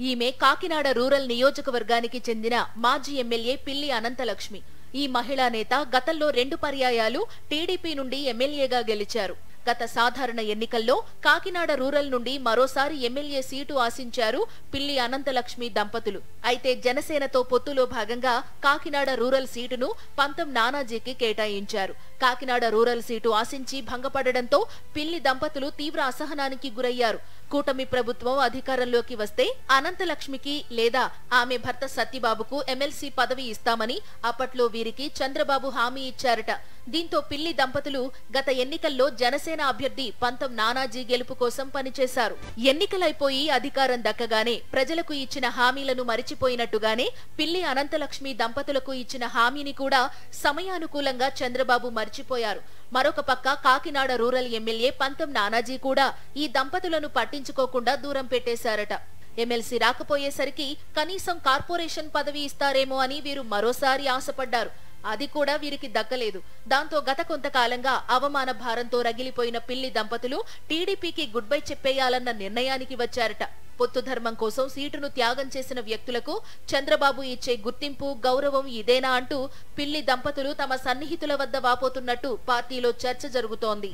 ఈమె కాకినాడ రూరల్ నియోజకవర్గానికి చెందిన మాజీ ఎమ్మెల్యే పిల్లి అనంతలక్ష్మి. ఈ మహిళా నేత గతంలో 2 పర్యాయాలు టీడీపీ నుండి ఎమ్మెల్యేగా గెలిచారు. గత సాధారణ ఎన్నికల్లో కాకినాడ రూరల్ నుండి మరోసారి ఎమ్మెల్యే సీటు ఆశించారు పిల్లి అనంతలక్ష్మి దంపతులు. అయితే జనసేనతో పొత్తులో భాగంగా కాకినాడ రూరల్ సీటును పంతం నానాజీకి కేటాయించారు. కాకినాడ రూరల్ సీటు ఆశించి భంగపడడంతో పిల్లి దంపతులు తీవ్ర అసహనానికి గురయ్యారు. కూటమి ప్రభుత్వం అధికారంలోకి వస్తే అనంతలక్ష్మికి లేదా ఆమె భర్త సత్యబాబుకు ఎమ్మెల్సీ పదవి ఇస్తామని అప్పట్లో వీరికి చంద్రబాబు హామీ ఇచ్చారట. దీంతో పిల్లి దంపతులు గత ఎన్నికల్లో జనసేన అభ్యర్థి పంతం నానాజీ గెలుపు కోసం పనిచేశారు. ఎన్నికలైపోయి అధికారం దక్కగానే ప్రజలకు ఇచ్చిన హామీలను మరిచిపోయినట్టుగానే పిల్లి అనంతలక్ష్మి దంపతులకు ఇచ్చిన హామీని కూడా సమయానుకూలంగా చంద్రబాబు మరిచిపోయారు. మరొక పక్క కాకినాడ రూరల్ ఎమ్మెల్యే పంతం నానాజీ కూడా ఈ దంపతులను పట్టించుకోకుండా దూరం పెట్టేశారట. ఎమ్మెల్సీ రాకపోయేసరికి కనీసం కార్పొరేషన్ పదవి ఇస్తారేమో అని వీరు మరోసారి ఆశపడ్డారు. అది కూడా వీరికి దక్కలేదు. దాంతో గత కొంతకాలంగా అవమాన భారంతో రగిలిపోయిన పిల్లి దంపతులు టీడీపీకి గుడ్ బై చెప్పేయాలన్న నిర్ణయానికి వచ్చారట. పొత్తు ధర్మం కోసం సీటును త్యాగం చేసిన వ్యక్తులకు చంద్రబాబు ఇచ్చే గుర్తింపు, గౌరవం ఇదేనా అంటూ పిల్లి దంపతులు తమ సన్నిహితుల వద్ద వాపోతున్నట్టు పార్టీలో చర్చ జరుగుతోంది.